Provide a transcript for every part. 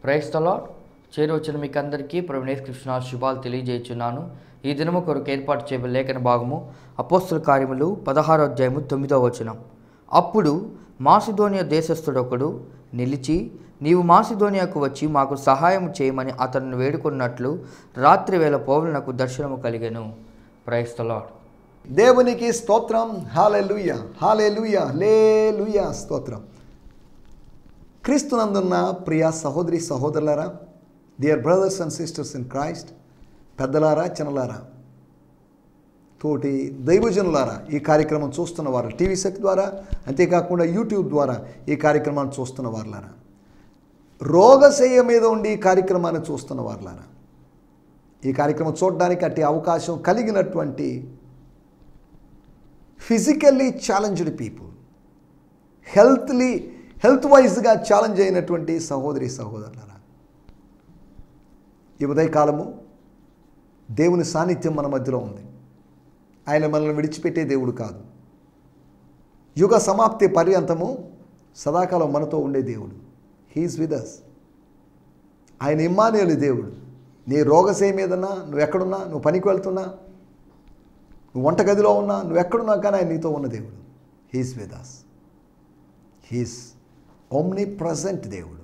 Praise the lord. చేరువచ్చిన మీకు అందరికీ ప్రభువైన యేసుక్రీస్తు శుభాలు తెలియజేయుచున్నాను. ఈ దినము కొరకు ఏర్పాటు చేయబడిన లేఖన భాగము అపోస్తల కార్యములు 16వ అధ్యాయము 9వ వచనం. అప్పుడు మాసిదోనియా దేశస్థుడొకడు నిలిచి, నీవు మాసిదోనియాకు వచ్చి మాకు సహాయం చేయమని అతన్ని వేడుకున్నట్లు రాత్రి వేళ పౌలునకు దర్శనము కలిగెను. Praise the Lord. దేవునికి స్తోత్రం. హల్లెలూయా, హల్లెలూయా, హల్లెలూయా, స్తోత్రం. క్రీస్తునందున్న ప్రియ సహోదరి సహోదరులారా, dear brothers and sisters in Christ, పెద్దలారా చిన్నలారా, తోటి దైవజనులారా, ఈ కార్యక్రమం చూస్తున్న వారు టీవీ సెట్ ద్వారా, అంతేకాకుండా యూట్యూబ్ ద్వారా ఈ కార్యక్రమాన్ని చూస్తున్న వారులారా, రోగశయ్య మీద ఉండి ఈ కార్యక్రమాన్ని చూస్తున్న వారులారా, ఈ కార్యక్రమం చూడడానికి అట్టి అవకాశం కలిగినటువంటి ఫిజికల్లీ ఛాలెంజ్డ్ పీపుల్, హెల్త్ వైజ్గా ఛాలెంజ్ అయినటువంటి సహోదరి సహోదరులారా, ఈ ఉదయకాలము దేవుని సాన్నిధ్యం మన మధ్యలో ఉంది. ఆయన మనల్ని విడిచిపెట్టే దేవుడు కాదు. యుగ సమాప్తి పర్యంతము సదాకాలం మనతో ఉండే దేవుడు. He is with us. ఆయన ఇమ్మానుయేలు దేవుడు. నీ రోగశయ మీదన్నా, నువ్వు ఎక్కడున్నా, నువ్వు పనికి వెళ్తున్నా, నువ్వు వంటగదిలో ఉన్నా, నువ్వు ఎక్కడున్నా కానీ ఆయన నీతో ఉన్న దేవుడు. He is with us. He is omnipresent దేవుడు,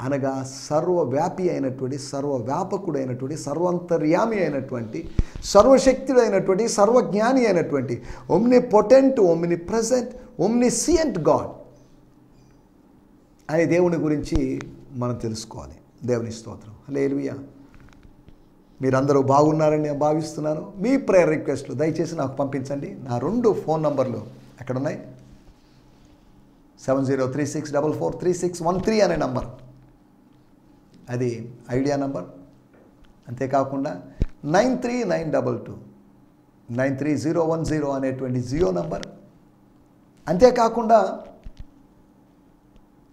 అనగా సర్వవ్యాపి అయినటువంటి, సర్వవ్యాపకుడైనటువంటి, సర్వంతర్యామి అయినటువంటి, సర్వశక్తుడైనటువంటి, సర్వజ్ఞాని అయినటువంటి, omni potent, omni present, omniscient God అనే దేవుని గురించి మనం తెలుసుకోవాలి. దేవుని స్తోత్రం. హల్లెలూయా. మీరందరూ బాగున్నారని నేను భావిస్తున్నాను. మీ ప్రేయర్ రిక్వెస్ట్లు దయచేసి నాకు పంపించండి. నా 2 ఫోన్ నంబర్లు ఎక్కడున్నాయి? 7036443613 అనే నంబర్, అది ఐడియా నంబర్. అంతేకాకుండా 9392293010 అనేటువంటి జియో నంబర్. అంతేకాకుండా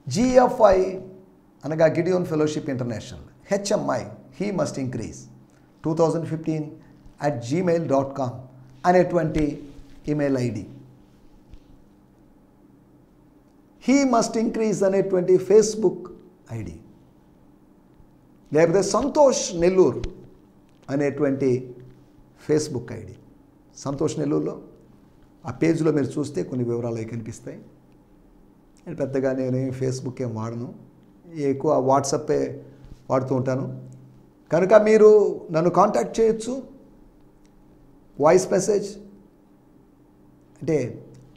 GFI అనగా Gideon fellowship international, HMI, he must increase 2015@gmail.com అనేటువంటి email ID. He must increase అనేటువంటి ఫేస్బుక్ ఐడి, లేకపోతే సంతోష్ నెల్లూరు అనేటువంటి ఫేస్బుక్ ఐడి. సంతోష్ నెల్లూరులో ఆ పేజ్లో మీరు చూస్తే కొన్ని వివరాలు కనిపిస్తాయి. పెద్దగా నేను ఫేస్బుక్ ఏం వాడను, ఎక్కువ వాట్సాపే వాడుతూ ఉంటాను. కనుక మీరు నన్ను కాంటాక్ట్ చేయొచ్చు. వాయిస్ మెసేజ్ అంటే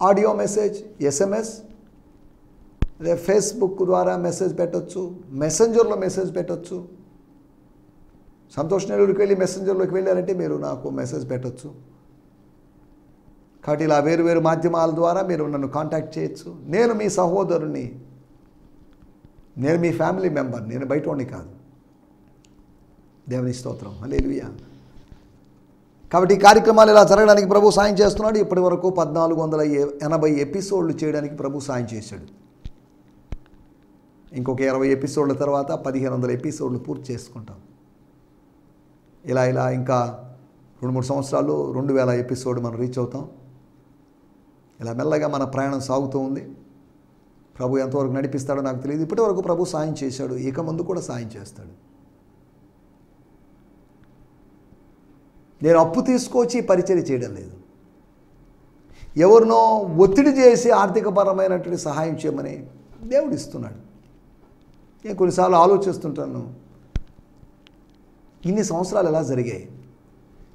ఆడియో మెసేజ్, SMS, అదే ఫేస్బుక్ ద్వారా మెసేజ్ పెట్టవచ్చు, మెసెంజర్లో మెసేజ్ పెట్టవచ్చు. సంతోష్ నెల్లూరుకి వెళ్ళి మెసెంజర్లోకి వెళ్ళారంటే మీరు నాకు మెసేజ్ పెట్టవచ్చు. కాబట్టి ఇలా వేరు వేరు మాధ్యమాల ద్వారా మీరు నన్ను కాంటాక్ట్ చేయొచ్చు. నేను మీ సహోదరుని, నేను మీ ఫ్యామిలీ మెంబర్, నేను బయట వాడిని కాదు. దేవుని స్తోత్రం. హల్లెలూయా. కాబట్టి ఈ కార్యక్రమాలు ఇలా జరగడానికి ప్రభు సాయం చేస్తున్నాడు. ఇప్పటి వరకు 1480 ఎపిసోడ్లు చేయడానికి ప్రభు సాయం చేశాడు. ఇంకొక 20 ఎపిసోడ్ల తర్వాత 1500 ఎపిసోడ్లు పూర్తి చేసుకుంటాం. ఇలా ఇంకా 2-3 సంవత్సరాలు 2000 ఎపిసోడ్ మనం రీచ్ అవుతాం. ఇలా మెల్లగా మన ప్రయాణం సాగుతూ ఉంది. ప్రభు ఎంతవరకు నడిపిస్తాడో నాకు తెలియదు. ఇప్పటి వరకు ప్రభు సాయం చేశాడు, ఇక ముందు కూడా సాయం చేస్తాడు. నేను అప్పు తీసుకొచ్చి పరిచర్య చేయడం లేదు. ఎవరినో ఒత్తిడి చేసి ఆర్థికపరమైనటువంటి సహాయం చేయమని దేవుడు ఇస్తున్నాడు. నేను కొన్నిసార్లు ఆలోచిస్తుంటాను, ఇన్ని సంవత్సరాలు ఎలా జరిగాయి,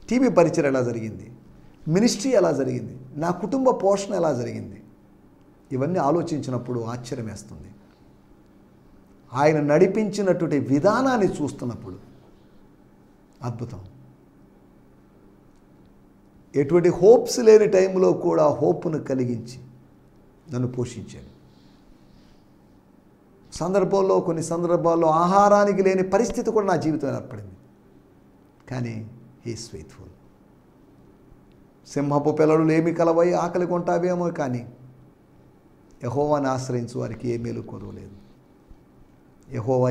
టీవీ పరిచయం ఎలా జరిగింది, మినిస్ట్రీ ఎలా జరిగింది, నా కుటుంబ పోషణ ఎలా జరిగింది. ఇవన్నీ ఆలోచించినప్పుడు ఆశ్చర్యం వేస్తుంది. ఆయన నడిపించినటువంటి విధానాన్ని చూస్తున్నప్పుడు అద్భుతం. ఎటువంటి హోప్స్ లేని టైంలో కూడా హోప్ను కలిగించి నన్ను పోషించాడు. కొన్ని సందర్భాల్లో ఆహారానికి లేని పరిస్థితి కూడా నా జీవితం ఏర్పడింది. కానీ హీఈస్ ఫెయిత్ఫుల్. సింహపు పిల్లలు ఏమి కలవై ఆకలి కొంటావేమో, కానీ యెహోవాను ఆశ్రయించు వారికి ఏ మేలు కొదవలేదు. యెహోవా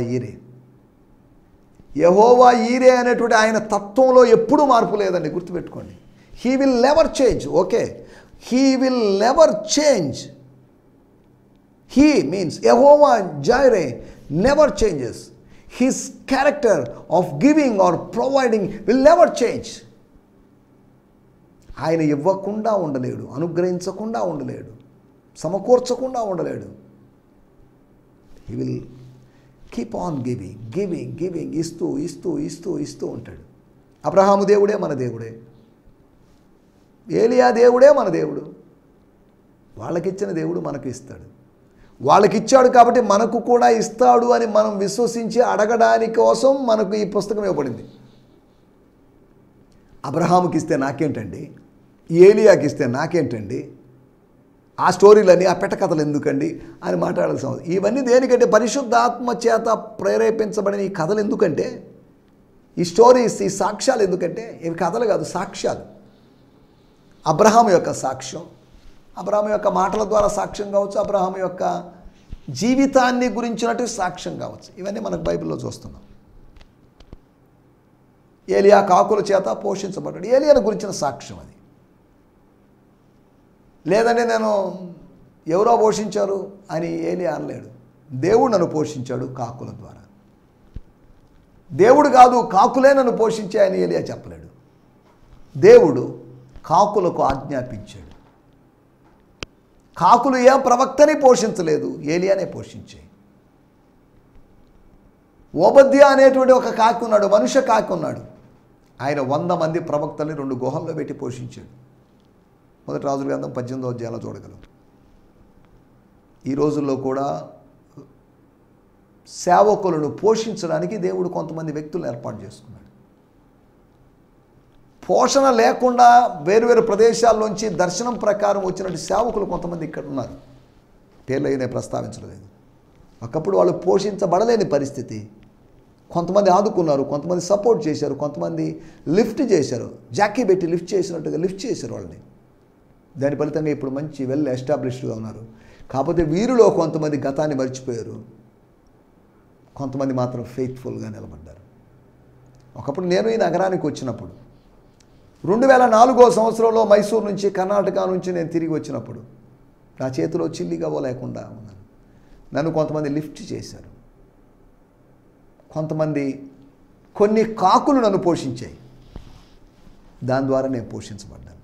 ఈరే అనేటువంటి ఆయన తత్వంలో ఎప్పుడూ మార్పు లేదండి, గుర్తుపెట్టుకోండి. He will never change. Okay, he will never change. He means Jehovah Jireh never changes. His character of giving or providing will never change. ఆయన ఇవ్వకుండా ఉండలేడు, అనుగ్రహించకుండా ఉండలేడు, సమకూర్చకుండా ఉండలేడు. He will keep on giving giving giving, ఇస్తూ ఇస్తూ ఇస్తూ ఇస్తూ ఉంటాడు. అబ్రహాము దేవుడే మన దేవుడే, ఏలియా దేవుడే మన దేవుడు. వాళ్ళకిచ్చిన దేవుడు మనకు ఇస్తాడు. వాళ్ళకిచ్చాడు కాబట్టి మనకు కూడా ఇస్తాడు అని మనం విశ్వసించి అడగడానికి కోసం మనకు ఈ పుస్తకం ఇవ్వబడింది. అబ్రహాముకి ఇస్తే నాకేంటండి, ఏలియాకి ఇస్తే నాకేంటండి, ఆ స్టోరీలని, ఆ పెట్టకథలు ఎందుకండి అని మాట్లాడాల్సిన అవసరం. ఇవన్నీ దేనికంటే పరిశుద్ధాత్మ చేత ప్రేరేపించబడిన ఈ కథలు ఎందుకంటే, ఈ స్టోరీస్, ఈ సాక్ష్యాలు ఎందుకంటే, ఇవి కథలు కాదు, సాక్ష్యాలు. అబ్రహాము యొక్క సాక్ష్యం, అబ్రహాము యొక్క మాటల ద్వారా సాక్ష్యం కావచ్చు, అబ్రహాము యొక్క జీవితాన్ని గురించినట్టు సాక్ష్యం కావచ్చు. ఇవన్నీ మనకు బైబిల్లో చూస్తున్నాం. ఏలియా కాకుల చేత పోషించబడ్డాడు, ఏలియాను గురించిన సాక్ష్యం అది. లేదంటే నేను ఎవరో పోషించారు అని ఏలియా అనలేడు. దేవుడు నన్ను పోషించాడు కాకుల ద్వారా. దేవుడు కాదు, కాకులే నన్ను పోషించాయని ఏలియా చెప్పలేడు. దేవుడు కాకులకు ఆజ్ఞాపించాడు. కాకులు ఏం ప్రవక్తని పోషించలేదు, ఏలియానే పోషించాయి. ఓబద్యా అనేటువంటి ఒక కాకి ఉన్నాడు, మనుష్య కాకి ఉన్నాడు. ఆయన 100 మంది ప్రవక్తల్ని 2 గుహల్లో పెట్టి పోషించాడు. మొదటి రాజుల గ్రంథం 18వ అధ్యాయంలో చూడగలం. ఈ రోజుల్లో కూడా సేవకులను పోషించడానికి దేవుడు కొంతమంది వ్యక్తులను ఏర్పాటు చేసుకున్నాడు. పోషణ లేకుండా వేరువేరు ప్రదేశాల్లోంచి దర్శనం ప్రకారం వచ్చినట్టు సేవకులు కొంతమంది ఇక్కడ ఉన్నారు. పేర్లు అయినా ప్రస్తావించలేదు. ఒకప్పుడు వాళ్ళు పోషించబడలేని పరిస్థితి. కొంతమంది ఆదుకున్నారు, కొంతమంది సపోర్ట్ చేశారు, కొంతమంది లిఫ్ట్ చేశారు. జాకీ పెట్టి లిఫ్ట్ చేసినట్టుగా లిఫ్ట్ చేశారు వాళ్ళని. దాని ఫలితంగా ఇప్పుడు మంచి వెల్ ఎస్టాబ్లిష్డ్గా ఉన్నారు. కాకపోతే వీరిలో కొంతమంది గతాన్ని మర్చిపోయారు, కొంతమంది మాత్రం ఫెయిత్ఫుల్గా నిలబడ్డారు. ఒకప్పుడు నేను ఈ నగరానికి వచ్చినప్పుడు 2004వ సంవత్సరంలో మైసూరు నుంచి, కర్ణాటక నుంచి నేను తిరిగి వచ్చినప్పుడు నా చేతిలో చిల్లిగవ్వ లేకుండా ఉన్నాను. నన్ను కొంతమంది లిఫ్ట్ చేశారు. కొన్ని కాకులు నన్ను పోషించాయి. దాని ద్వారా నేను పోషించబడ్డాను.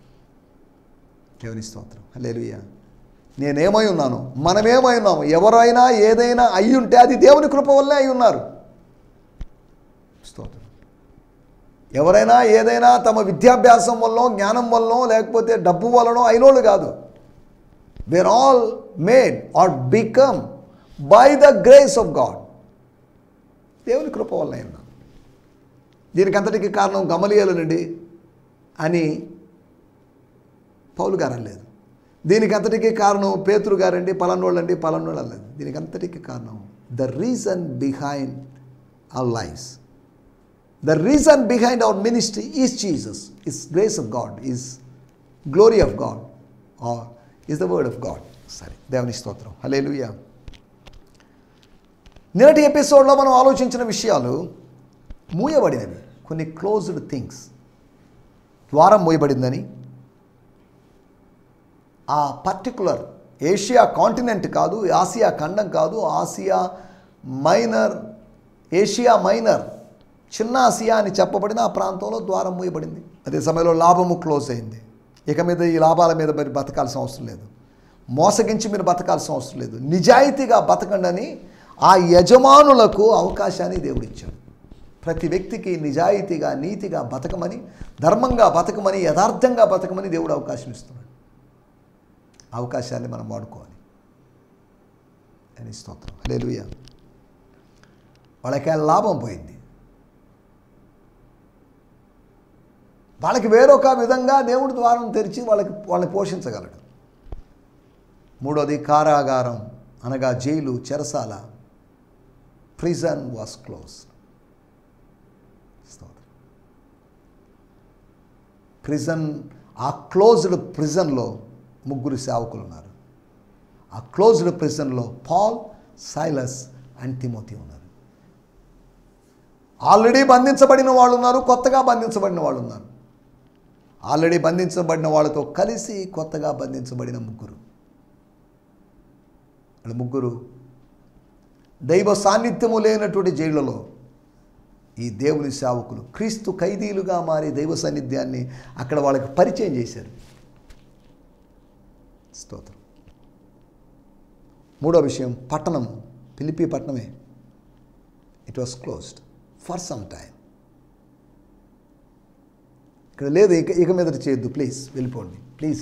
దేవుని స్తోత్రం, హల్లెలూయా. నేనేమై ఉన్నాను, మనమేమై ఉన్నాము, ఎవరైనా ఏదైనా అయి ఉంటే అది దేవుని కృప వల్లే అయి ఉన్నారు. స్తోత్రం. ఎవరైనా ఏదైనా తమ విద్యాభ్యాసం వల్ల, జ్ఞానం వల్ల, లేకపోతే డబ్బు వలనో అయినోళ్ళు కాదు. We're all made or become by the grace of God. దేవుని కృప వల్ల అయినా. దీనికి అంతటికి కారణం గమలీయేలునండి అని పౌలు గారు అనలేదు. దీనికి అంతటికీ కారణం పేతురు గారండి, పలానోళ్ళండి, పలానోళ్ళు అనలేదు. దీనికి అంతటికి కారణం the reason behind our lives, the reason behind our ministry is Jesus, is grace of God, is glory of God, or is the word of God. సరే, దేవుని స్తోత్రం, హల్లెలూయా. నేటి ఎపిసోడ్లో మనం ఆలోచించిన విషయాలు మూయబడినవి, కొన్ని క్లోజ్డ్ థింగ్స్. ద్వారం మూయబడిందని, ఆ పర్టికులర్ ఏషియా కాంటినెంట్ కాదు, ఆసియా ఖండం కాదు, ఏషియా మైనర్, చిన్న ఆసియా అని చెప్పబడిన ఆ ప్రాంతంలో ద్వారం మూయబడింది. అదే సమయంలో లాభము క్లోజ్ అయింది. ఇక మీద ఈ లాభాల మీద మీరు బతకాల్సిన అవసరం లేదు, మోసగించి మీరు బతకాల్సిన అవసరం లేదు. నిజాయితీగా బతకండి అని ఆ యజమానులకు అవకాశాన్ని దేవుడిచ్చాడు. ప్రతి వ్యక్తికి నిజాయితీగా, నీతిగా బతకమని, ధర్మంగా బతకమని, యథార్థంగా బతకమని దేవుడు అవకాశం ఇస్తున్నాడు. అవకాశాన్ని మనం వాడుకోవాలి అని స్తోత్రం, హల్లెలూయా. వాళ్ళకి లాభం పోయింది. వాళ్ళకి వేరొక విధంగా దేవుడు ద్వారం తెరిచి వాళ్ళని పోషించగలడు. మూడోది కారాగారం, అనగా జైలు, చెరసాల. Prison was close. ప్రిజన్, ఆ క్లోజ్డ్ ప్రిజన్లో 3 సేవకులు ఉన్నారు. ఆ క్లోజ్డ్ ప్రిజన్లో పాల్, సైలస్ అండ్ తిమోతి ఉన్నారు. ఆల్రెడీ బంధించబడిన వాళ్ళు ఉన్నారు, కొత్తగా బంధించబడిన వాళ్ళు ఉన్నారు. ఆల్రెడీ బంధించబడిన వాళ్ళతో కలిసి కొత్తగా బంధించబడిన 3. వాళ్ళు 3 దైవ సాన్నిధ్యము లేనటువంటి జైళ్ళలో ఈ దేవుని సేవకులు క్రీస్తు ఖైదీలుగా మారి దైవ సాన్నిధ్యాన్ని అక్కడ వాళ్ళకి పరిచయం చేశారు. స్తోత్రం. మూడో విషయం, పట్టణం, ఫిలిప్పీ పట్టణమే, it was closed for some time. ఇక్కడ లేదు, ఇక మీదట చేయొద్దు, ప్లీజ్ వెళ్ళిపోండి, ప్లీజ్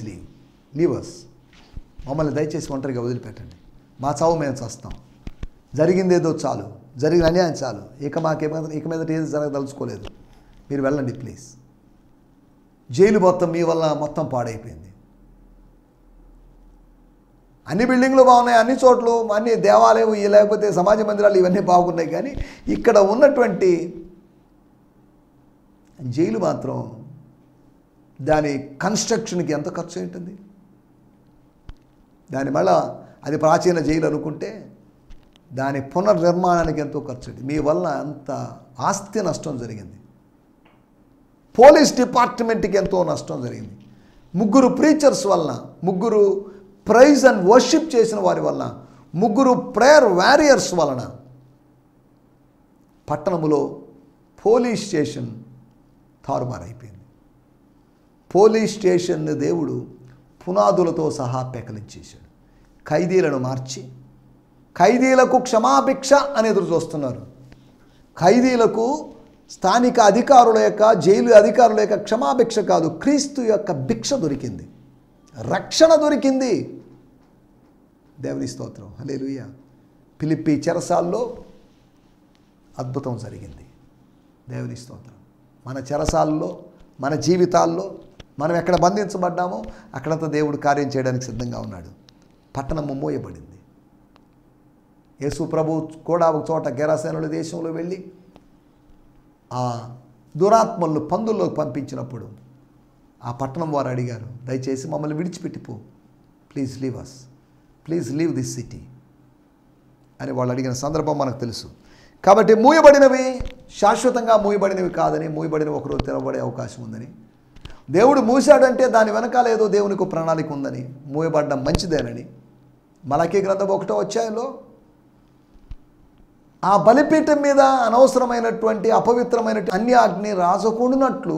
లీవ్ అస్, మమ్మల్ని దయచేసి ఒంటరిగా వదిలిపెట్టండి, మా చావు మేము చేస్తాం, జరిగిందేదో చాలు, జరిగిన అన్యాయం చాలు, ఇక మీదట ఏది జరగదలుచుకోలేదు, మీరు వెళ్ళండి ప్లీజ్. జైలు మొత్తం మీ వల్ల మొత్తం పాడైపోయింది. అన్ని బిల్డింగ్లు బాగున్నాయి, అన్ని చోట్ల అన్ని దేవాలయం లేకపోతే సమాజ మందిరాలు ఇవన్నీ బాగున్నాయి, కానీ ఇక్కడ ఉన్నటువంటి జైలు మాత్రం దాని కన్స్ట్రక్షన్కి ఎంత ఖర్చు ఉంటుంది. దాని మళ్ళా అది ప్రాచీన జైలు అనుకుంటే దాని పునర్నిర్మాణానికి ఎంతో ఖర్చు. మీ వల్ల అంత ఆస్తి నష్టం జరిగింది. పోలీస్ డిపార్ట్మెంట్కి ఎంతో నష్టం జరిగింది. 3 ప్రీచర్స్ వలన, 3 ప్రైజ్ అండ్ వర్షిప్ చేసిన వారి వలన, 3 ప్రేయర్ వారియర్స్ వలన పట్టణములో పోలీస్ స్టేషన్ తారుమారైపోయింది. పోలీస్ స్టేషన్ని దేవుడు పునాదులతో సహా పెకలించేశాడు. ఖైదీలను మార్చి, ఖైదీలకు క్షమాభిక్ష అని ఎదురు చూస్తున్నారు. ఖైదీలకు స్థానిక అధికారుల యొక్క, జైలు అధికారుల యొక్క క్షమాభిక్ష కాదు, క్రీస్తు యొక్క భిక్ష దొరికింది, రక్షణ దొరికింది. దేవుని స్తోత్రం, హల్లెలూయా. ఫిలిప్పీ చెరసాల్లో అద్భుతం జరిగింది. దేవుని స్తోత్రం. మన చెరసాల్లో, మన జీవితాల్లో మనం ఎక్కడ బంధించబడ్డామో అక్కడంతా దేవుడు కార్యం చేయడానికి సిద్ధంగా ఉన్నాడు. పట్టణము మోయబడింది. యేసు ప్రభు కూడా ఒక చోట గెరాసేనుల దేశంలో వెళ్ళి ఆ దురాత్మలను పందుల్లోకి పంపించినప్పుడు ఆ పట్టణం వారు అడిగారు, దయచేసి మమ్మల్ని విడిచిపెట్టిపో, please leave us, please leave this city అని వాళ్ళు అడిగిన సందర్భం మనకు తెలుసు. కాబట్టి మూయబడినవి శాశ్వతంగా మూయబడినవి కాదని, మూయబడిన ఒకరోజు తెరవబడే అవకాశం ఉందని, దేవుడు మూసాడంటే దాని వెనకాల ఏదో దేవునికి ప్రణాళిక ఉందని, మూయబడడం మంచిదేనని మలాకీ గ్రంథం 1వ అధ్యాయంలో ఆ బలిపీఠం మీద అనవసరమైనటువంటి అపవిత్రమైన అన్యాగ్ని రాజకుండునట్లు,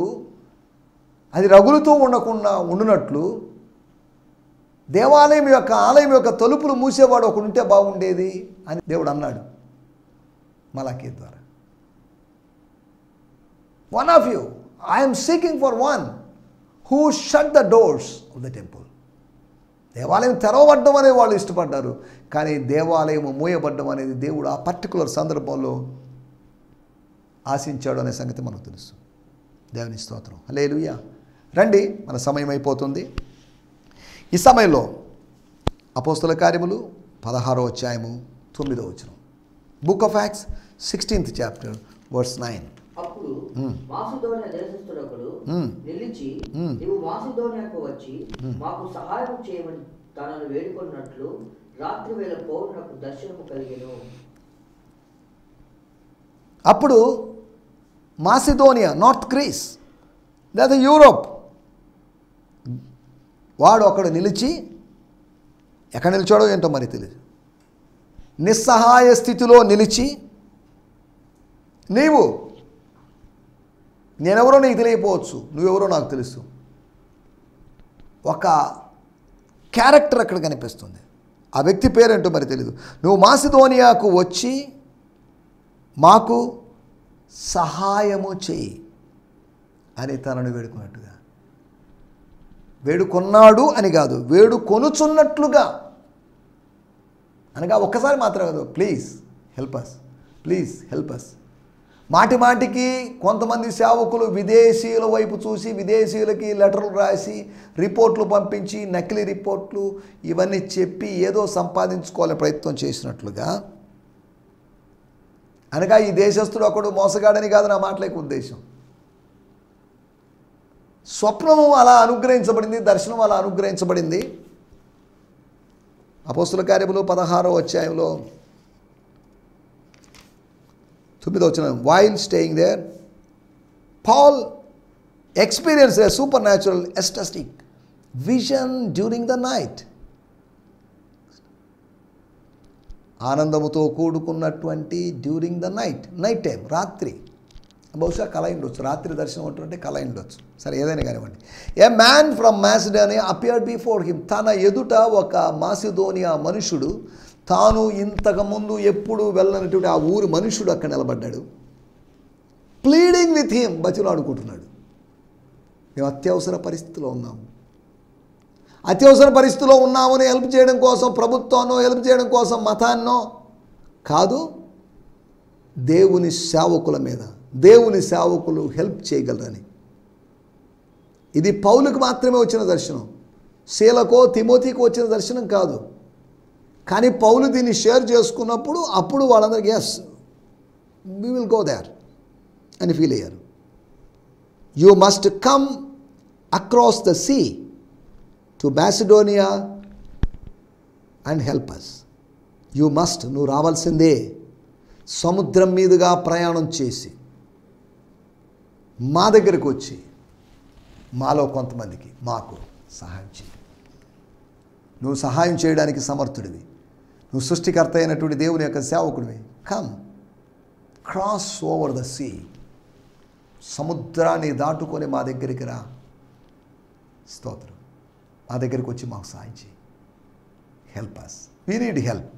అది రగులుతూ ఉండునట్లు దేవాలయం యొక్క, ఆలయం యొక్క తలుపులు మూసేవాడు ఒకడు ఉంటే బాగుండేది అని దేవుడు అన్నాడు మలాకీ ద్వారా. One of you, I'm seeking for one who shut the doors of the temple. దేవాలయం తెరవబడ్డం అనేది వాళ్ళు ఇష్టపడ్డారు, కానీ దేవాలయం మూయబడ్డం అనేది దేవుడు ఆ పర్టికులర్ సందర్భంలో ఆశించాడు అనే సంగతి మనకు తెలుసు. దేవుని స్తోత్రం, హల్లెలూయా. రండి, మన సమయం అయిపోతుంది. ఈ సమయంలో అపోస్తల కార్యములు 16వ అధ్యాయము 9వ వచనం, book of acts 16th chapter verse 9. అప్పుడు మాసిదోనియా దేశస్థుడొకడు నిలిచి, నీవు మాసిదోనియాకు వచ్చి మాకు సహాయం చేయమని తనను వేడుకొన్నట్లు రాత్రి వేళ పౌరునకు దర్శనము కలిగెను. అప్పుడు మాసిదోనియా, నార్త్ గ్రీస్ లేదా యూరోప్, వాడు అక్కడ నిలిచి, ఎక్కడ నిలిచాడో ఏంటో మరి తెలియదు, నిస్సహాయ స్థితిలో నిలిచి, నీవు, నేనెవరో నీకు తెలియకపోవచ్చు, నువ్వెవరో నాకు తెలుసు, ఒక క్యారెక్టర్ అక్కడ కనిపిస్తుంది. ఆ వ్యక్తి పేరేంటో మరి తెలియదు. నువ్వు మాసిదోనియాకు వచ్చి మాకు సహాయము చేయి అని తనను వేడుకున్నట్టుగా, వేడుకొన్నాడు అని కాదు, వేడుకొనుచున్నట్లుగా అనగా ఒక్కసారి మాత్రం కాదు, please help us, please help us. మాటి మాటికి కొంతమంది సేవకులు విదేశీయుల వైపు చూసి, విదేశీయులకి లెటర్లు రాసి, రిపోర్ట్లు పంపించి, నకిలీ రిపోర్ట్లు ఇవన్నీ చెప్పి ఏదో సంపాదించుకోవాలని ప్రయత్నం చేసినట్లుగా, అనగా ఈ దేశస్తుడు ఒకడు మోసగాడని కాదు నా మాటలేక ఉద్దేశం. స్వప్నము అలా అనుగ్రహించబడింది, దర్శనం అలా అనుగ్రహించబడింది. అపోస్తల కార్యములు 16వ అధ్యాయంలో 9వ వచనం, while staying there, Paul experienced a supernatural ecstatic vision during the night. ఆనందముతో కూడుకున్నటువంటి డ్యూరింగ్ ద నైట్ టైం, రాత్రి బహుశా కళ ఉండొచ్చు, రాత్రి దర్శనం ఉంటుంటే కళ ఉండొచ్చు, సరే ఏదైనా కానివ్వండి. ఏ man from Macedonia appeared before him. తన ఎదుట ఒక మాసిదోనియా మనుషుడు, తాను ఇంతకుముందు ఎప్పుడు వెళ్ళనటువంటి ఆ ఊరి మనుషుడు అక్కడ నిలబడ్డాడు. ప్లీడింగ్ విత్ హిమ్, బతిలాడుకుంటున్నాడు. మేము అత్యవసర పరిస్థితిలో ఉన్నాము, అత్యవసర పరిస్థితిలో ఉన్నామని హెల్ప్ చేయడం కోసం, ప్రభుత్వాన్నో హెల్ప్ చేయడం కోసం, మతాన్నో కాదు, దేవుని సేవకుల మీద, దేవుని సేవకులు హెల్ప్ చేయగలరని. ఇది పౌలుకు మాత్రమే వచ్చిన దర్శనం, శీలకో తిమోతికో వచ్చిన దర్శనం కాదు. కానీ పౌలు దీన్ని షేర్ చేసుకున్నప్పుడు అప్పుడు వాళ్ళందరికీ yes we will go there అని ఫీల్ అయ్యారు. You must come across the sea to Macedonia and help us. You must, నువ్వు రావాల్సిందే. సముద్రం మీదుగా ప్రయాణం చేసి మా దగ్గరికి వచ్చి మాలో కొంతమందికి మాకు సహాయం చేయి. నువ్వు సహాయం చేయడానికి సమర్థుడివి, నువ్వు సృష్టికర్త అయినటువంటి దేవుని యొక్క సేవకుడివి. Come cross over the sea, సముద్రాన్ని దాటుకొని మా దగ్గరికి రా. స్తోత్రం. మా దగ్గరికి వచ్చి మాకు సహాయం చేయి. Help us, we need help.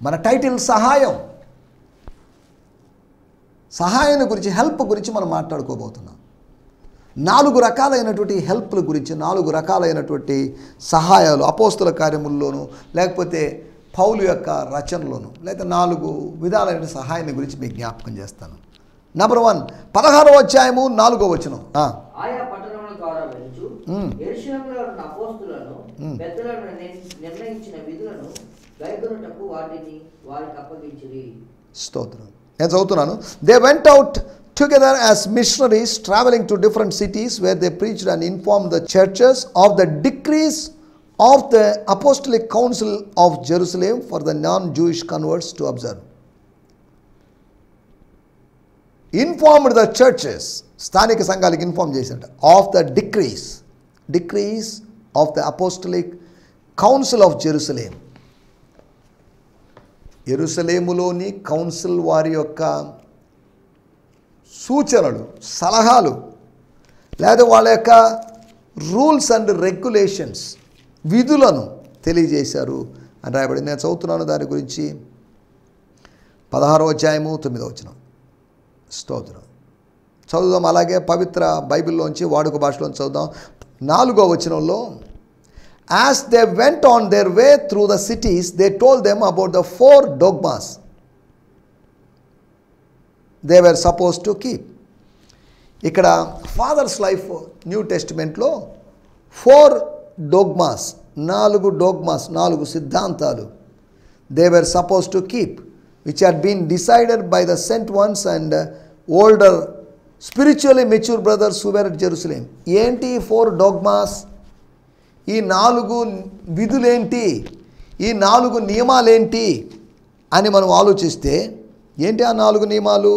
మన టైటిల్ సహాయం. సహాయాన్ని గురించి, హెల్ప్ గురించి మనం మాట్లాడుకోబోతున్నాం. 4 రకాలైనటువంటి హెల్ప్ల గురించి, 4 రకాలైనటువంటి సహాయాలు అపోస్తుల కార్యముల్లోనూ లేకపోతే పౌలు యొక్క రచనలోను, లేకపోతే 4 విధాలైన సహాయాన్ని గురించి మీకు జ్ఞాపకం చేస్తాను. నంబర్ 1, 16వ అధ్యాయము 4వ వచనం. ఆయా పట్టణముల ద్వారా వెలుచు యెరూషలేములో ఉన్న అపోస్తలులను పెద్దలను నిర్ణయించిన విధులను గైకొనుటకు వాటిని వారికి అప్పగించిరి. స్తోత్రం. నేను చదువుతున్నాను. They went out together as missionaries travelling to different cities where they preached and informed the churches of the decrees of the apostolic council of Jerusalem for the non Jewish converts to observe. Informed the churches, స్థానిక సంఘాలకు inform చేశాడు. Of the decrees of the apostolic council of Jerusalem. యెరూషలేములోని council వారి యొక్క సూచనలు, సలహాలు, లేదా వాళ్ళ యొక్క రూల్స్ అండ్ రెగ్యులేషన్స్, విధులను తెలియజేశారు అని రాయబడి. నేను చదువుతున్నాను దాని గురించి. 16వ అధ్యాయము 9వ వచనం. స్తోత్రం. చదువుదాం. అలాగే పవిత్ర బైబిల్లోంచి వాడుక భాషలోంచి చదువుదాం. 4వ వచనంలో, as they went on their way through the cities, they told them about the 4 dogmas they were supposed to keep. ఇక్కడ fathers life new టెస్టిమెంట్లో 4 dogmas, 4 dogmas, 4 సిద్ధాంతాలు they were supposed to keep, which had been decided by the sent ones and older spiritually mature brothers who were at Jerusalem. ఏంటి 4 dogmas? ఈ 4 విధులేంటి, ఈ 4 నియమాలేంటి అని మనం ఆలోచిస్తే, ఏంటి ఆ 4 నియమాలు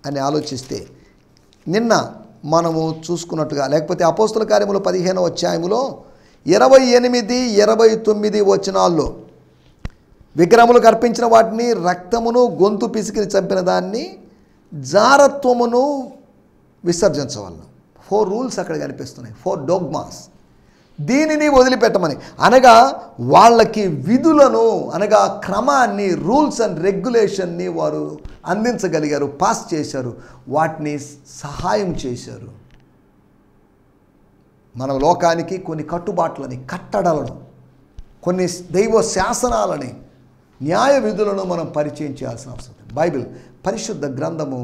అని ఆలోచిస్తే, నిన్న మనము చూసుకున్నట్టుగా, లేకపోతే అపోస్తల కార్యములు 15వ అధ్యాయములో 28, 29 వచనాల్లో విగ్రహములకు అర్పించిన వాటిని, రక్తమును, గొంతు పిసికిని చంపిన దాన్ని, జారత్వమును విసర్జించవలను. 4 రూల్స్ అక్కడ కనిపిస్తున్నాయి. 4 dogmas. దీనిని వదిలిపెట్టమని, అనగా వాళ్ళకి విధులను, అనగా క్రమాన్ని, రూల్స్ అండ్ రెగ్యులేషన్ని వారు అందించగలిగారు, పాస్ చేశారు, వాటిని సహాయం చేశారు. మన లోకానికి కొన్ని కట్టుబాట్లని, కట్టడలను, కొన్ని దైవ శాసనాలని, న్యాయ విధులను మనం పరిచయం చేయాల్సిన అవసరం ఉంది. బైబిల్, పరిశుద్ధ గ్రంథము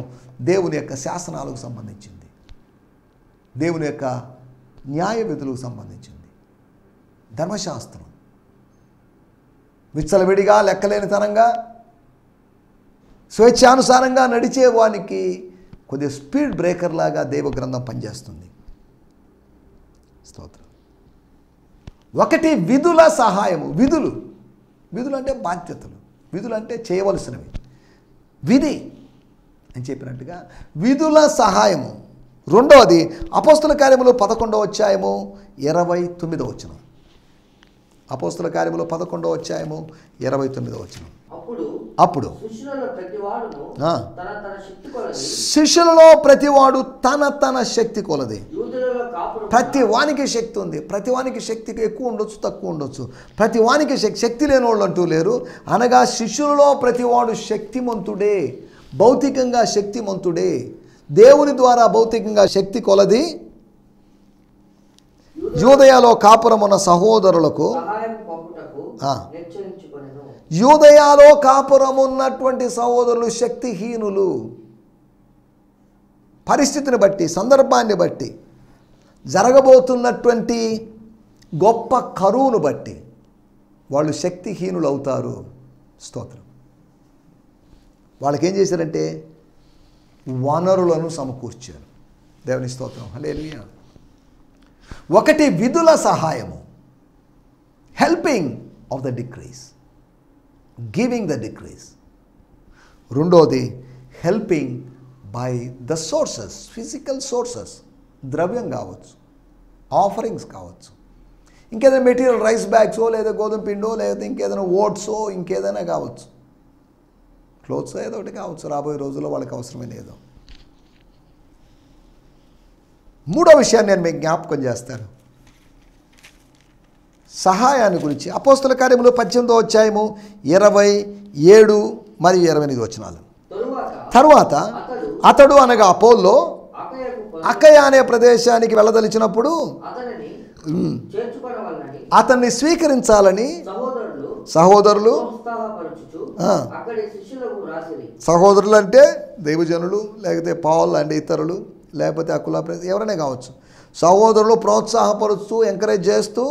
దేవుని యొక్క శాసనాలకు సంబంధించింది, దేవుని యొక్క న్యాయ విధులకు సంబంధించింది. ధర్మశాస్త్రం విచ్చలవిడిగా, లెక్కలేనితనంగా, స్వేచ్ఛానుసారంగా నడిచే వానికి కొద్దిగా స్పీడ్ బ్రేకర్ లాగా దేవ గ్రంథం పనిచేస్తుంది. స్తోత్రం. 1 విధుల సహాయము. విధులు అంటే బాధ్యతలు, విధులు అంటే చేయవలసినవి, విధి అని చెప్పినట్టుగా విధుల సహాయము. 2వది అపోస్తల కార్యములు 11వ అధ్యాయము 29వ వచనం. అపోస్తల కార్యములు 11వ అధ్యాయము 29వ వచనం. అప్పుడు అప్పుడు శిష్యులలో ప్రతివాడును ఆ. తన తన శక్తి కొలది శిష్యులలో ప్రతివాడు తన తన శక్తి కొలది. యూదులలో కాపురం ప్రతి వానికి శక్తి ఉంది. ప్రతి వానికి శక్తికి ఎక్కువ ఉండొచ్చు, తక్కువ ఉండొచ్చు. ప్రతి వానికి శక్తి లేని వాళ్ళు అంటూ లేరు. అనగా శిష్యులలో ప్రతివాడు శక్తిమంతుడే, భౌతికంగా శక్తిమంతుడే. దేవుని ద్వారా భౌతికంగా శక్తి కొలది యూదయలో కాపురం ఉన్న సహోదరులకు సహాయం పంపుటకు ఆ. నిశ్చయించుకొనెను. యూదయలో కాపురం ఉన్నటువంటి సహోదరులు శక్తిహీనులు. పరిస్థితిని బట్టి, సందర్భాన్ని బట్టి, జరగబోతున్నటువంటి గొప్ప కరువును బట్టి వాళ్ళు శక్తిహీనులు అవుతారు. స్తోత్రం. వాళ్ళకి ఏం చేశారంటే వనరులను సమకూర్చారు. దేవుని స్తోత్రం. హల్లెలూయా. ఒకటి విధుల సహాయము, helping of the decrees, giving the decrees. రెండోది helping by the sources, physical sources, ద్రవ్యం కావచ్చు, ఆఫరింగ్స్ కావచ్చు, ఇంకేదైనా మెటీరియల్, రైస్ బ్యాగ్సో లేదా గోధుమ పిండో లేదా ఇంకేదైనా ఓట్సో ఇంకేదైనా కావచ్చు, క్లోత్స్ ఏదో ఒకటి కావచ్చు. రాబోయే రోజుల్లో వాళ్ళకి అవసరమే లేదో. మూడో విషయాన్ని నేను మీకు జ్ఞాపకం చేస్తాను, సహాయాన్ని గురించి. అపోస్తల కార్యములు 18వ అధ్యాయము 27 మరియు 28 వచనాలు. తరువాత అతడు అనగా అపోల్లో అకయ అనే ప్రదేశానికి వెళ్ళదలిచినప్పుడు అతన్ని స్వీకరించాలని సహోదరులు, సహోదరులు అంటే దైవజనులు, లేకపోతే పౌలు అంటే ఇతరులు, లేకపోతే అకుల ఎవరైనా కావచ్చు, సహోదరులు ప్రోత్సాహపరుస్తూ ఎంకరేజ్ చేస్తూ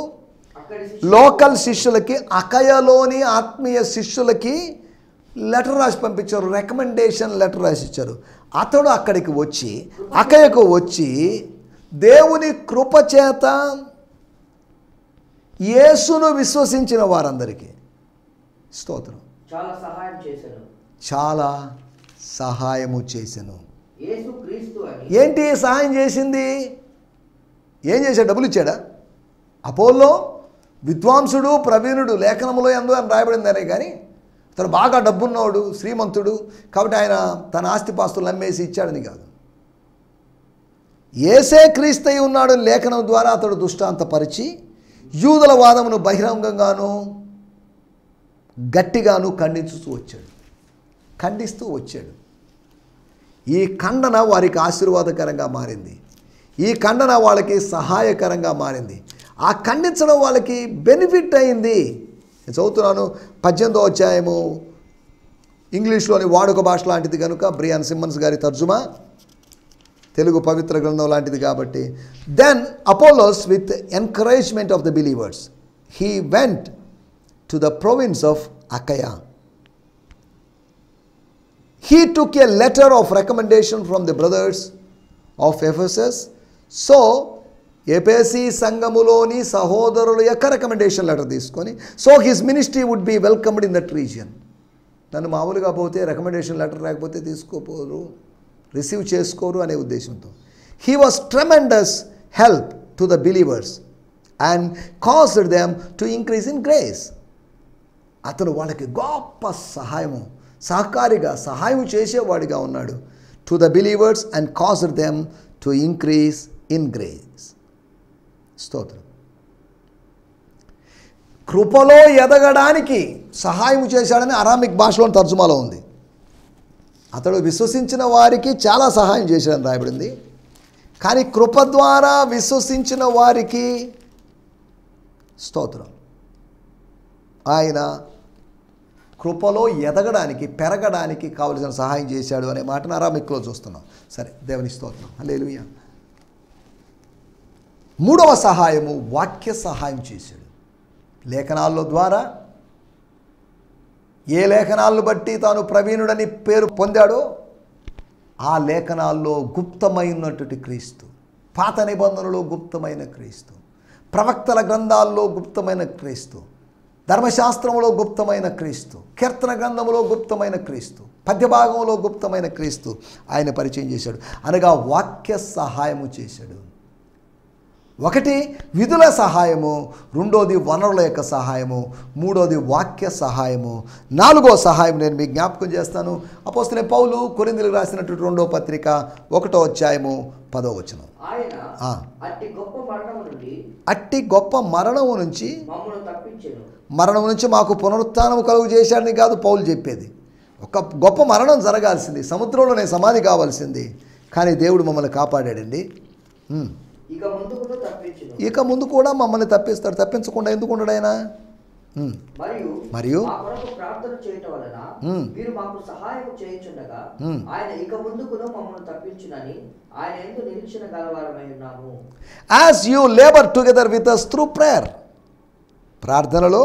లోకల్ శిష్యులకి, అకయలోని ఆత్మీయ శిష్యులకి లెటర్ రాసి పంపించారు. రికమెండేషన్ లెటర్ రాసి ఇచ్చారు. అతడు అక్కడికి వచ్చి, అకయకు వచ్చి దేవుని కృపచేత యేసును విశ్వసించిన వారందరికీ స్తోత్రం చాలా సహాయము చేసెను. ఏంటి సహాయం చేసింది? ఏం చేశాడు? డబ్బులు ఇచ్చాడా? అపోల్లో విద్వాంసుడు, ప్రవీణుడు, లేఖనములో ఎందు అని రాయబడిందనే కానీ అతను బాగా డబ్బున్నవాడు, శ్రీమంతుడు కాబట్టి ఆయన తన ఆస్తిపాస్తులు అమ్మేసి ఇచ్చాడని కాదు. యేసే క్రీస్తయి ఉన్నాడు లేఖనం ద్వారా అతడు దృష్టాంతపరిచి యూదుల వాదమును బహిరంగంగాను గట్టిగాను ఖండిస్తూ వచ్చాడు. ఈ ఖండన వారికి ఆశీర్వాదకరంగా మారింది. ఈ ఖండన వాళ్ళకి సహాయకరంగా మారింది. ఆ ఖండించడం వాళ్ళకి బెనిఫిట్ అయింది. నేను చదువుతున్నాను 18వ అధ్యాయము, ఇంగ్లీష్లోని వాడుక భాష లాంటిది కనుక బ్రియాన్ సిమ్మన్స్ గారి తర్జుమా, తెలుగు పవిత్ర గ్రంథం లాంటిది కాబట్టి. Then Apollos with encouragement of the believers he went to the province of Achaia. He took a letter of recommendation from the brothers of Ephesus. So, ఎఫెసీ సంఘములోని సహోదరుల యొక్క రికమెండేషన్ లెటర్ తీసుకొని, so his ministry would be welcomed in that region. నన్ను మామూలుగా పోతే recommendation letter లేకపోతే తీసుకోపోరు, receive చేసుకోరు అనే ఉద్దేశంతో he was tremendous help to the believers and caused them to increase in grace. అతను వాళ్ళకి గొప్ప సహకారిగా సహాయం చేసేవాడిగా ఉన్నాడు. To the believers and caused them to increase in grace. స్తోత్రం. కృపలో ఎదగడానికి సహాయం చేశాడని అరామిక్ భాషలోని తర్జుమాలో ఉంది. అతడు విశ్వసించిన వారికి చాలా సహాయం చేశాడని రాయబడింది. కానీ కృప ద్వారా విశ్వసించిన వారికి స్తోత్రం ఆయన కృపలో ఎదగడానికి, పెరగడానికి కావలసిన సహాయం చేశాడు అనే మాటను అరామిక్లో చూస్తున్నాం. సరే, దేవుని స్తోత్రం. హల్లెలూయా. మూడవ సహాయము వాక్య సహాయం చేశాడు. లేఖనాల ద్వారా, ఏ లేఖనాలను బట్టి తాను ప్రవీణుడని పేరు పొందాడో ఆ లేఖనాల్లో గుప్తమైనటువంటి క్రీస్తు, పాత నిబంధనలో గుప్తమైన క్రీస్తు, ప్రవక్తల గ్రంథాల్లో గుప్తమైన క్రీస్తు, ధర్మశాస్త్రంలో గుప్తమైన క్రీస్తు, కీర్తన గ్రంథంలో గుప్తమైన క్రీస్తు, పద్యభాగంలో గుప్తమైన క్రీస్తు ఆయన పరిచయం చేశాడు. అనగా వాక్య సహాయము చేశాడు. ఒకటి విధుల సహాయము, రెండోది వనరుల యొక్క సహాయము, మూడోది వాక్య సహాయము, నాలుగో సహాయం నేను మీకు జ్ఞాపకం చేస్తాను. అపోస్తలుడైన పౌలు కొరింథీయులకు రాసినటువంటి 2వ పత్రిక 1వ అధ్యాయము 10వ వచనం. అట్టి గొప్ప మరణము నుంచి మరణం నుంచి మాకు పునరుత్థానము కలుగు చేశాడని కాదు పౌలు చెప్పేది. ఒక గొప్ప మరణం జరగాల్సింది, సముద్రంలోనే సమాధి కావాల్సింది, కానీ దేవుడు మమ్మల్ని కాపాడాడండి. ఇక ముందు కూడా మమ్మల్ని తప్పిస్తాడు. తప్పించకుండా ఎందుకు ఉండడు ఆయన? మరియు as you labour together with us through prayer, ప్రార్థనలో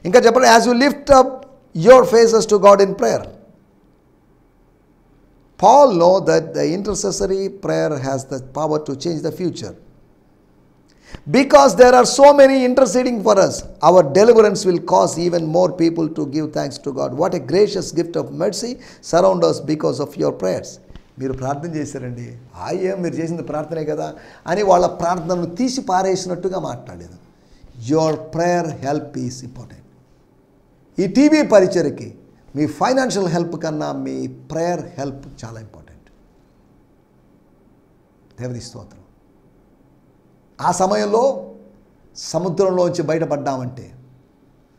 ఇంకా చెప్పండి, as you lift up your faces to God in prayer. Paul know that the intercessory prayer has the power to change the future. Because there are so many interceding for us, our deliverance will cause even more people to give thanks to God. What a gracious gift of mercy surround us because of your prayers. మీరు ప్రార్థన చేశారండి, అయ్యే మీరు చేసింది ప్రార్థనే కదా అని వాళ్ళ ప్రార్థనను తీసి పారేసినట్టుగా మాట్లాడేది. Your prayer help is important. ఈ టీవీ పరిచర్కి మీ ఫైనాన్షియల్ హెల్ప్ కన్నా మీ ప్రేయర్ హెల్ప్ చాలా ఇంపార్టెంట్. దేవుని స్తోత్రం. ఆ సమయంలో సముద్రంలోంచి బయటపడ్డామంటే,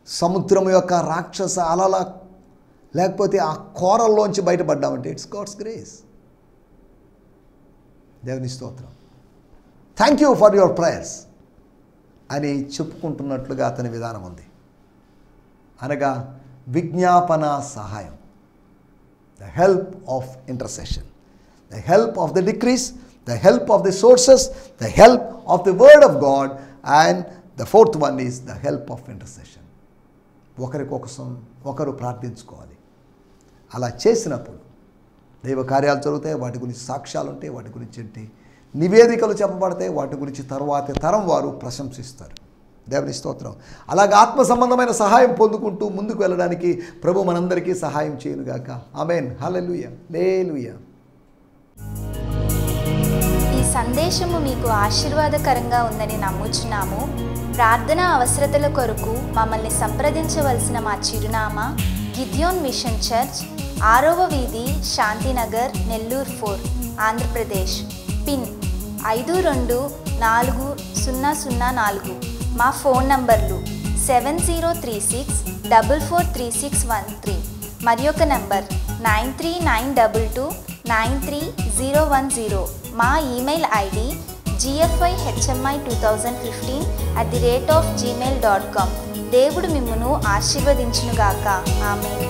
సముద్రం యొక్క రాక్షస అలల లేకపోతే ఆ కోరల్లోంచి బయటపడ్డామంటే ఇట్స్ గాడ్స్ గ్రేస్. దేవుని స్తోత్రం. Thank you for your prayers అని చెప్పుకుంటున్నట్లుగా అతని విధానం ఉంది. అనగా విజ్ఞాపన సహాయం, the help of intercession, the help of the decrees, the help of the sources, the help of the word of God, and the fourth one is the help of intercession. ఒకరికొకసం ఒకరు ప్రార్థించుకోవాలి. అలా చేసినప్పుడు దైవ కార్యాలు జరుగుతాయి. వాటి గురించి సాక్ష్యాలు ఉంటాయి, వాటి గురించి నివేదికలు చెప్పబడతాయి, వాటి గురించి తర్వాతి తరం వారు ప్రశంసిస్తారు. దేవుని స్తోత్రం. అలాగే ఆత్మ సంబంధమైన సహాయం పొందుకుంటూ ముందుకు వెళ్ళడానికి ప్రభు మనందరికీ సహాయం చేయనుగాక. ఆమేన్. హల్లెలూయా. హల్లెలూయా. ఈ సందేశము మీకు ఆశీర్వాదకరంగా ఉందని నమ్ముచున్నాము. ప్రార్థన అవసరతల కొరకు మమ్మల్ని సంప్రదించవలసిన మా చిరునామా గిద్యోన్ మిషన్ చర్చ్, 6వ వీధి, శాంతినగర్, నెల్లూరు 4, ఆంధ్రప్రదేశ్. పిన్ 524004. మా ఫోన్ నంబర్లు 7036443613 మరి ఒక నంబర్ 9392293010. మా ఈమెయిల్ ఐడి gfihmi2015@gmail.com. దేవుడు మిమ్మును ఆశీర్వదించునుగాక. ఆమేన్.